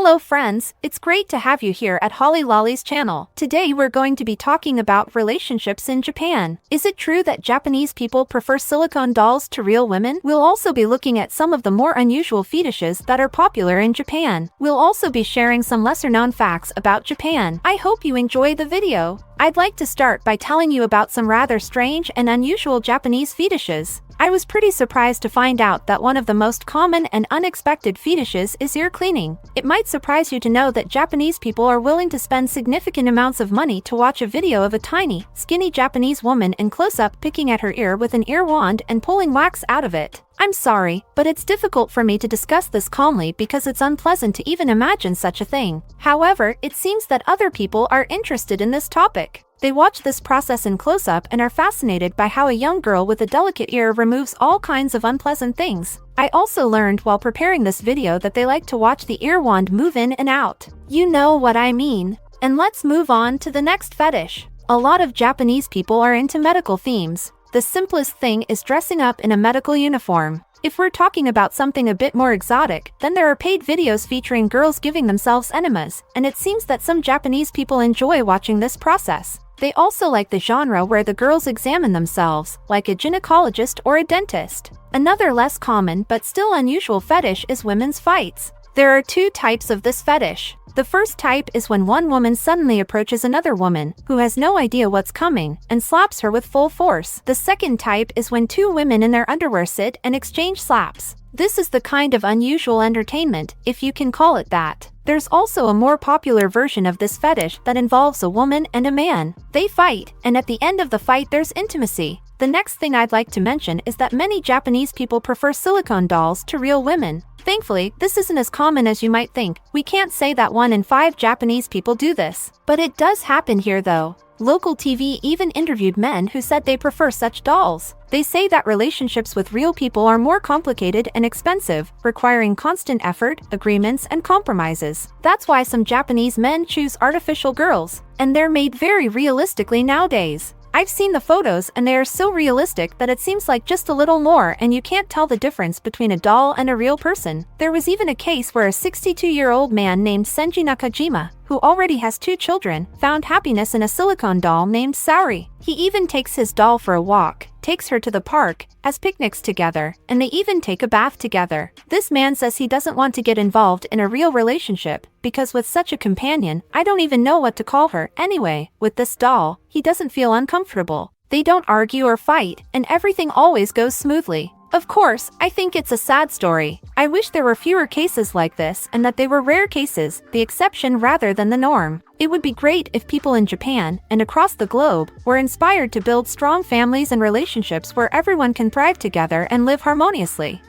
Hello friends, it's great to have you here at Holly Lolly's channel. Today we're going to be talking about relationships in Japan. Is it true that Japanese people prefer silicone dolls to real women? We'll also be looking at some of the more unusual fetishes that are popular in Japan. We'll also be sharing some lesser-known facts about Japan. I hope you enjoy the video. I'd like to start by telling you about some rather strange and unusual Japanese fetishes. I was pretty surprised to find out that one of the most common and unexpected fetishes is ear cleaning. It might surprise you to know that Japanese people are willing to spend significant amounts of money to watch a video of a tiny, skinny Japanese woman in close-up picking at her ear with an ear wand and pulling wax out of it. I'm sorry, but it's difficult for me to discuss this calmly because it's unpleasant to even imagine such a thing. However, it seems that other people are interested in this topic. They watch this process in close-up and are fascinated by how a young girl with a delicate ear removes all kinds of unpleasant things. I also learned while preparing this video that they like to watch the ear wand move in and out. You know what I mean. And let's move on to the next fetish. A lot of Japanese people are into medical themes. The simplest thing is dressing up in a medical uniform. If we're talking about something a bit more exotic, then there are paid videos featuring girls giving themselves enemas, and it seems that some Japanese people enjoy watching this process. They also like the genre where the girls examine themselves, like a gynecologist or a dentist. Another less common but still unusual fetish is women's fights. There are two types of this fetish. The first type is when one woman suddenly approaches another woman, who has no idea what's coming, and slaps her with full force. The second type is when two women in their underwear sit and exchange slaps. This is the kind of unusual entertainment, if you can call it that. There's also a more popular version of this fetish that involves a woman and a man. They fight, and at the end of the fight there's intimacy. The next thing I'd like to mention is that many Japanese people prefer silicone dolls to real women. Thankfully, this isn't as common as you might think. We can't say that 1 in 5 Japanese people do this. But it does happen here though. Local TV even interviewed men who said they prefer such dolls. They say that relationships with real people are more complicated and expensive, requiring constant effort, agreements, and compromises. That's why some Japanese men choose artificial girls, and they're made very realistically nowadays. I've seen the photos and they are so realistic that it seems like just a little more and you can't tell the difference between a doll and a real person. There was even a case where a 62-year-old man named Senji Nakajima, who already has 2 children, found happiness in a silicone doll named Saori. He even takes his doll for a walk, takes her to the park, has picnics together, and they even take a bath together. This man says he doesn't want to get involved in a real relationship, because with such a companion, I don't even know what to call her. Anyway, with this doll, he doesn't feel uncomfortable. They don't argue or fight, and everything always goes smoothly. Of course, I think it's a sad story. I wish there were fewer cases like this and that they were rare cases, the exception rather than the norm. It would be great if people in Japan, and across the globe, were inspired to build strong families and relationships where everyone can thrive together and live harmoniously.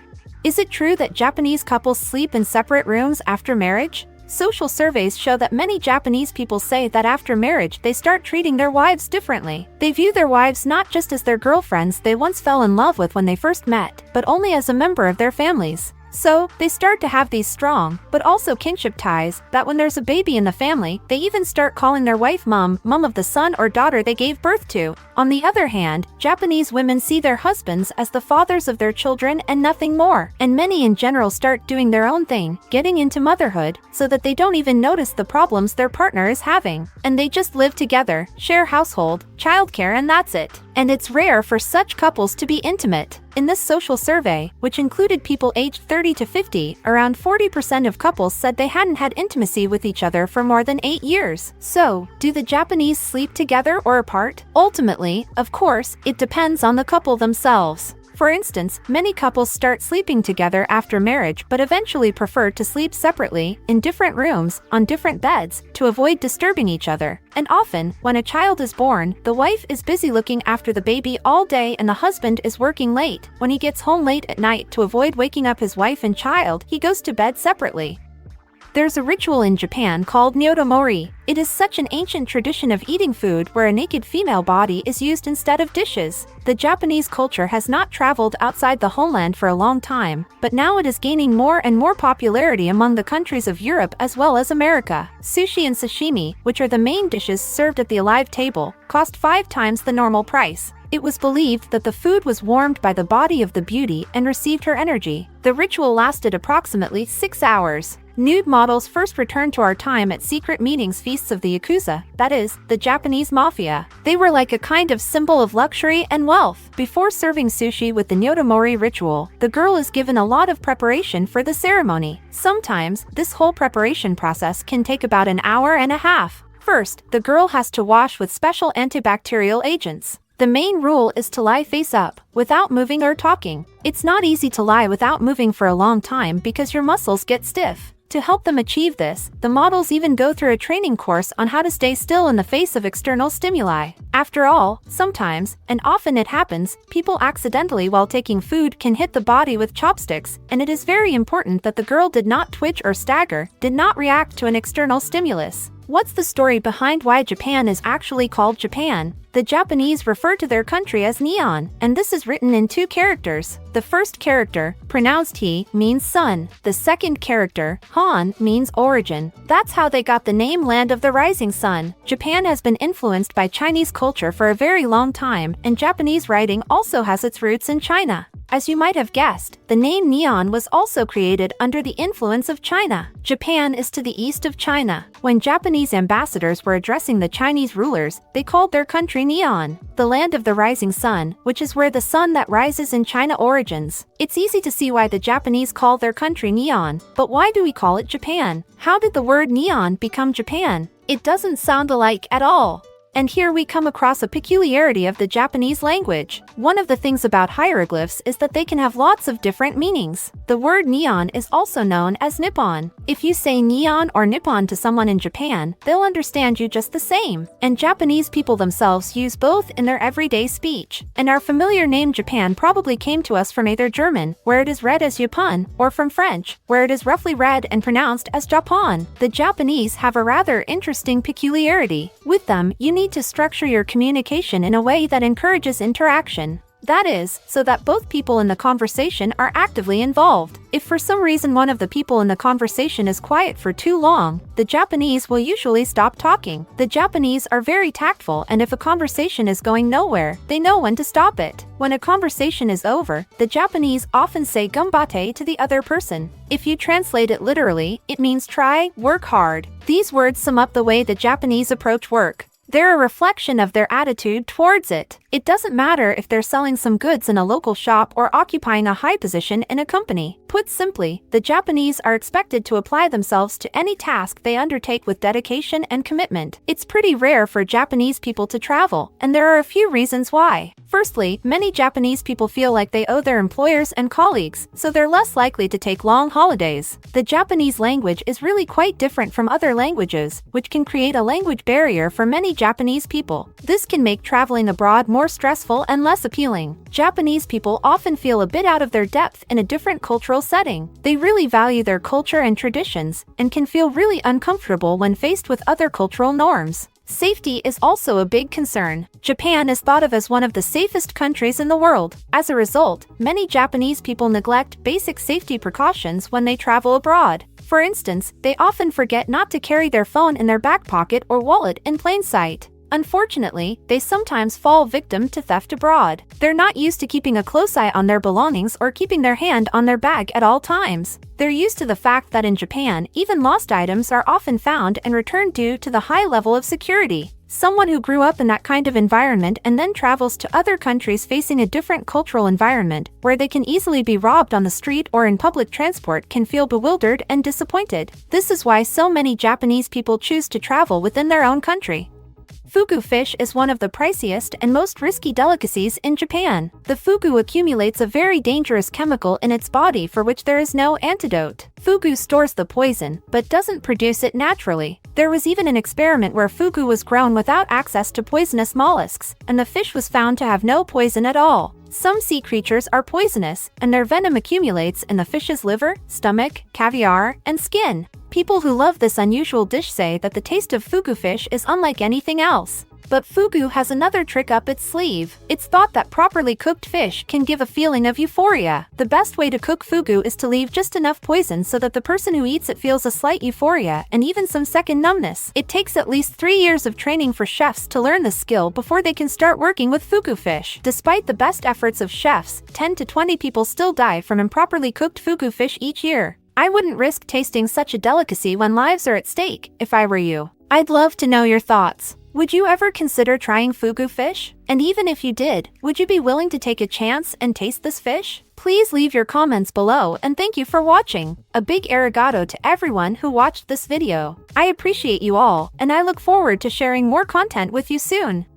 Is it true that Japanese couples sleep in separate rooms after marriage? Social surveys show that many Japanese people say that after marriage they start treating their wives differently. They view their wives not just as their girlfriends they once fell in love with when they first met, but only as a member of their families. So, they start to have these strong, but also kinship ties, that when there's a baby in the family, they even start calling their wife mom of the son or daughter they gave birth to. On the other hand, Japanese women see their husbands as the fathers of their children and nothing more. And many in general start doing their own thing, getting into motherhood, so that they don't even notice the problems their partner is having. And they just live together, share household, childcare, and that's it. And it's rare for such couples to be intimate. In this social survey, which included people aged 30 to 50, around 40% of couples said they hadn't had intimacy with each other for more than 8 years. So, do the Japanese sleep together or apart? Ultimately, of course, it depends on the couple themselves. For instance, many couples start sleeping together after marriage but eventually prefer to sleep separately, in different rooms, on different beds, to avoid disturbing each other. And often, when a child is born, the wife is busy looking after the baby all day and the husband is working late. When he gets home late at night to avoid waking up his wife and child, he goes to bed separately. There's a ritual in Japan called Neori. It is such an ancient tradition of eating food where a naked female body is used instead of dishes. The Japanese culture has not traveled outside the homeland for a long time, but now it is gaining more and more popularity among the countries of Europe as well as America. Sushi and sashimi, which are the main dishes served at the alive table, cost 5 times the normal price. It was believed that the food was warmed by the body of the beauty and received her energy. The ritual lasted approximately 6 hours. Nude models first returned to our time at secret meetings feasts of the Yakuza, that is, the Japanese mafia. They were like a kind of symbol of luxury and wealth. Before serving sushi with the Neori ritual, the girl is given a lot of preparation for the ceremony. Sometimes, this whole preparation process can take about an hour and a half. First, the girl has to wash with special antibacterial agents. The main rule is to lie face up, without moving or talking. It's not easy to lie without moving for a long time because your muscles get stiff. To help them achieve this, the models even go through a training course on how to stay still in the face of external stimuli. After all, sometimes, and often it happens, people accidentally while taking food can hit the body with chopsticks, and it is very important that the girl did not twitch or stagger, did not react to an external stimulus. What's the story behind why Japan is actually called Japan? The Japanese refer to their country as Neon, and this is written in two characters. The first character, pronounced he, means sun. The second character, Han, means origin. That's how they got the name Land of the Rising Sun. Japan has been influenced by Chinese culture for a very long time, and Japanese writing also has its roots in China. As you might have guessed, the name Neon was also created under the influence of China. Japan is to the east of China. When Japanese ambassadors were addressing the Chinese rulers, they called their country Neon, the land of the rising sun, which is where the sun that rises in China origins. It's easy to see why the Japanese call their country Neon, but why do we call it Japan? How did the word neon become Japan? It doesn't sound alike at all. And here we come across a peculiarity of the Japanese language. One of the things about hieroglyphs is that they can have lots of different meanings. The word neon is also known as Nippon. If you say neon or Nippon to someone in Japan, they'll understand you just the same. And Japanese people themselves use both in their everyday speech. And our familiar name Japan probably came to us from either German, where it is read as Japan, or from French, where it is roughly read and pronounced as Japon. The Japanese have a rather interesting peculiarity. With them, you need to structure your communication in a way that encourages interaction. That is, so that both people in the conversation are actively involved. If for some reason one of the people in the conversation is quiet for too long, the Japanese will usually stop talking. The Japanese are very tactful, and if a conversation is going nowhere, they know when to stop it. When a conversation is over, the Japanese often say "ganbatte" to the other person. If you translate it literally, it means try, work hard. These words sum up the way the Japanese approach work. They're a reflection of their attitude towards it. It doesn't matter if they're selling some goods in a local shop or occupying a high position in a company. Put simply, the Japanese are expected to apply themselves to any task they undertake with dedication and commitment. It's pretty rare for Japanese people to travel, and there are a few reasons why. Firstly, many Japanese people feel like they owe their employers and colleagues, so they're less likely to take long holidays. The Japanese language is really quite different from other languages, which can create a language barrier for many Japanese people. This can make traveling abroad more stressful and less appealing. Japanese people often feel a bit out of their depth in a different cultural setting. They really value their culture and traditions, and can feel really uncomfortable when faced with other cultural norms. Safety is also a big concern. Japan is thought of as one of the safest countries in the world. As a result, many Japanese people neglect basic safety precautions when they travel abroad. For instance, they often forget not to carry their phone in their back pocket or wallet in plain sight. Unfortunately, they sometimes fall victim to theft abroad. They're not used to keeping a close eye on their belongings or keeping their hand on their bag at all times. They're used to the fact that in Japan, even lost items are often found and returned due to the high level of security. Someone who grew up in that kind of environment and then travels to other countries facing a different cultural environment, where they can easily be robbed on the street or in public transport, can feel bewildered and disappointed. This is why so many Japanese people choose to travel within their own country. Fugu fish is one of the priciest and most risky delicacies in Japan. The fugu accumulates a very dangerous chemical in its body for which there is no antidote. Fugu stores the poison, but doesn't produce it naturally. There was even an experiment where fugu was grown without access to poisonous mollusks, and the fish was found to have no poison at all. Some sea creatures are poisonous, and their venom accumulates in the fish's liver, stomach, caviar, and skin. People who love this unusual dish say that the taste of fugu fish is unlike anything else. But fugu has another trick up its sleeve. It's thought that properly cooked fish can give a feeling of euphoria. The best way to cook fugu is to leave just enough poison so that the person who eats it feels a slight euphoria and even some second numbness. It takes at least 3 years of training for chefs to learn this skill before they can start working with fugu fish. Despite the best efforts of chefs, 10 to 20 people still die from improperly cooked fugu fish each year. I wouldn't risk tasting such a delicacy when lives are at stake, if I were you. I'd love to know your thoughts. Would you ever consider trying fugu fish? And even if you did, would you be willing to take a chance and taste this fish? Please leave your comments below, and thank you for watching. A big arigato to everyone who watched this video. I appreciate you all, and I look forward to sharing more content with you soon.